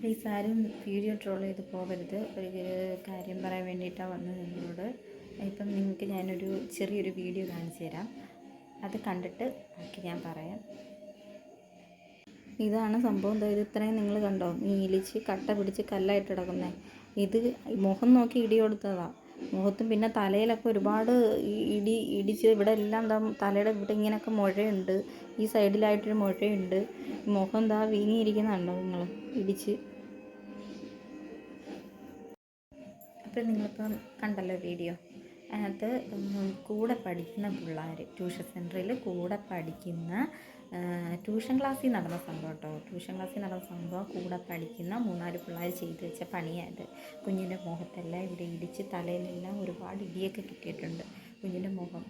Please ആരും video troll ചെയ്ത് പോകരുത്. ഒരു കാര്യം പറയാൻ വേണ്ടിയിട്ടാണ് വന്നത് നിങ്ങളോട്. ഇപ്പം നിങ്ങൾക്ക് ഞാനൊരു ചെറിയൊരു വീഡിയോ കാണിച്ചു തരാം, അത് കണ്ടിട്ട് ബാക്കി ഞാൻ പറയാം. ഇതാണ് സംഭവം. ഇത് ഇത്രയും നിങ്ങൾ കണ്ടോ, നീലിച്ച് കട്ട പിടിച്ച് കല്ലായിട്ട് കിടക്കുന്നത്. ഇത് മുഖം നോക്കി ഇടി കൊടുത്തതാണ്. മുഖത്തും പിന്നെ തലയിലൊക്കെ ഒരുപാട് ഇടിച്ച് ഇവിടെ എല്ലാം തലയുടെ ഇവിടെ ഇങ്ങനെയൊക്കെ മുഴയുണ്ട്. ഈ സൈഡിലായിട്ടൊരു മുഴയുണ്ട്. മുഖം എന്താ വീങ്ങിയിരിക്കുന്നുണ്ടോ നിങ്ങൾ ഇടിച്ച്. അപ്പം നിങ്ങളിപ്പം കണ്ടല്ലോ വീഡിയോ. അതിനകത്ത് കൂടെ പഠിക്കുന്ന പിള്ളേർ, ട്യൂഷൻ സെൻറ്ററിൽ കൂടെ പഠിക്കുന്ന ട്യൂഷൻ ക്ലാസ്സിൽ നടന്ന സംഭവം കേട്ടോ. ട്യൂഷൻ ക്ലാസ്സിൽ നടന്ന സംഭവം കൂടെ പഠിക്കുന്ന 3-4 പിള്ളേർ ചെയ്ത് വെച്ച പണിയായത്. കുഞ്ഞിൻ്റെ മുഖത്തെല്ലാം ഇവിടെ ഇടിച്ച് തലയിലെല്ലാം ഒരുപാട് ഇടിയൊക്കെ കിട്ടിയിട്ടുണ്ട്. കുഞ്ഞിൻ്റെ മുഖം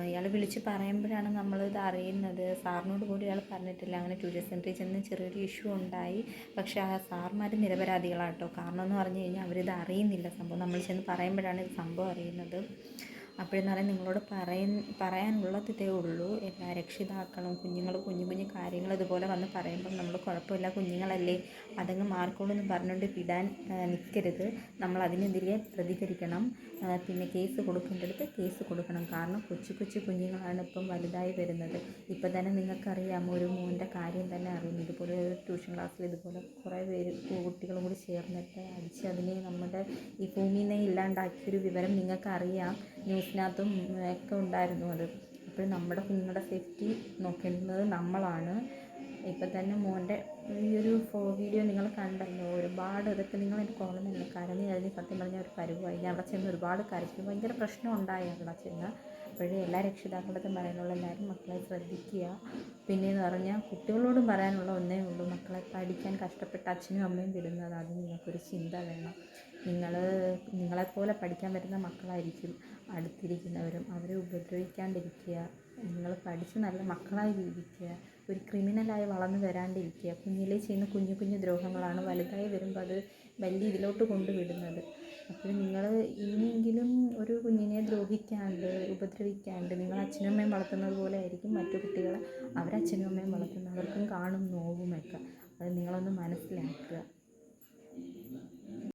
ഇയാൾ വിളിച്ച് പറയുമ്പോഴാണ് നമ്മളിത് അറിയുന്നത്. സാറിനോട് പോലും ഇയാൾ പറഞ്ഞിട്ടില്ല. അങ്ങനെ ട്യൂഷൻ സെൻറ്ററിൽ ചെന്ന് ചെറിയൊരു ഇഷ്യൂ ഉണ്ടായി. പക്ഷേ ആ സാർമാർ നിരപരാധികളാട്ടോ. കാരണം എന്ന് പറഞ്ഞു കഴിഞ്ഞാൽ അവരിത് അറിയുന്നില്ല സംഭവം. നമ്മൾ ചെന്ന് പറയുമ്പോഴാണ് ഇത് സംഭവം അറിയുന്നത്. അപ്പോഴെന്ന് പറയാൻ നിങ്ങളോട് പറയാനുള്ളത് ഇതേ ഉള്ളൂ. എല്ലാ രക്ഷിതാക്കളും കുഞ്ഞു കുഞ്ഞു കാര്യങ്ങൾ ഇതുപോലെ വന്ന് പറയുമ്പം നമ്മൾ കുഴപ്പമില്ല, കുഞ്ഞുങ്ങളല്ലേ, അതങ്ങ് മാർക്കോളൂ എന്ന് പറഞ്ഞുകൊണ്ട് വിടാൻ നിൽക്കരുത്. നമ്മൾ അതിനെതിരെ പ്രതികരിക്കണം. പിന്നെ കേസ് കൊടുക്കേണ്ടടുത്ത് കേസ് കൊടുക്കണം. കാരണം കൊച്ചു കുഞ്ഞുങ്ങളാണ് ഇപ്പം വലുതായി വരുന്നത്. ഇപ്പം തന്നെ നിങ്ങൾക്കറിയാം, ഒരു മോൻ്റെ കാര്യം തന്നെ അറിയുന്നു. ഇതുപോലെ ട്യൂഷൻ ക്ലാസ്സിൽ ഇതുപോലെ കുറേ പേര് കുട്ടികളും കൂടി ചേർന്നിട്ട് അടിച്ച് അതിനെ നമ്മുടെ ഈ ഭൂമിയിൽ നിന്ന് ഇല്ലാണ്ടാക്കിയൊരു വിവരം നിങ്ങൾക്കറിയാം. ന്യൂസിനകത്തും ഒക്കെ ഉണ്ടായിരുന്നു അത്. അപ്പോൾ നമ്മുടെ കുഞ്ഞുങ്ങളുടെ സേഫ്റ്റി നോക്കേണ്ടത് നമ്മളാണ്. ഇപ്പം തന്നെ മോൻ്റെ ഈ ഒരു വീഡിയോ നിങ്ങൾ കണ്ടല്ലോ. ഒരുപാട് ഇതൊക്കെ നിങ്ങൾ എനിക്ക് കോളുന്നില്ല, കരഞ്ഞ് സത്യം പറഞ്ഞാൽ ഒരു പരുവായി. ഞാൻ അവിടെ ചെന്ന് ഒരുപാട് കരച്ചു, ഭയങ്കര പ്രശ്നം ഉണ്ടായി അവിടെ ചെന്ന്. അപ്പോഴേ എല്ലാ രക്ഷിതാക്കളുടെയും പറയാനുള്ള എല്ലാവരും മക്കളെ ശ്രദ്ധിക്കുക. പിന്നെയെന്ന് പറഞ്ഞാൽ കുട്ടികളോടും പറയാനുള്ള ഒന്നേ ഉള്ളൂ, മക്കളെ പഠിക്കാൻ കഷ്ടപ്പെട്ട് അച്ഛനും അമ്മയും വിടുന്നത്. അത് നിങ്ങൾക്കൊരു ചിന്ത വേണം. നിങ്ങളെപ്പോലെ പഠിക്കാൻ വരുന്ന മക്കളായിരിക്കും അടുത്തിരിക്കുന്നവരും. അവരെ ഉപദ്രവിക്കാണ്ടിരിക്കുക. നിങ്ങൾ പഠിച്ച് നല്ല മക്കളായി ജീവിക്കുക. ഒരു ക്രിമിനലായി വളർന്നു വരാണ്ടിരിക്കുക. കുഞ്ഞിലേ ചെയ്യുന്ന കുഞ്ഞു ദ്രോഹങ്ങളാണ് വലുതായി വരുമ്പോൾ അത് വലിയ ഇതിലോട്ട് കൊണ്ടുവിടുന്നത്. അപ്പോൾ നിങ്ങൾ ഇനിയെങ്കിലും ഒരു കുഞ്ഞിനെ ദ്രോഹിക്കാണ്ട് ഉപദ്രവിക്കാണ്ട് നിങ്ങൾ അച്ഛനും അമ്മയും വളർത്തുന്നത് പോലെ ആയിരിക്കും മറ്റു കുട്ടികളെ അവരച്ഛനും അമ്മയും വളർത്തുന്നത്. അവർക്കും കാണും നോവുമൊക്കെ. അത് നിങ്ങളൊന്ന് മനസ്സിലാക്കുക.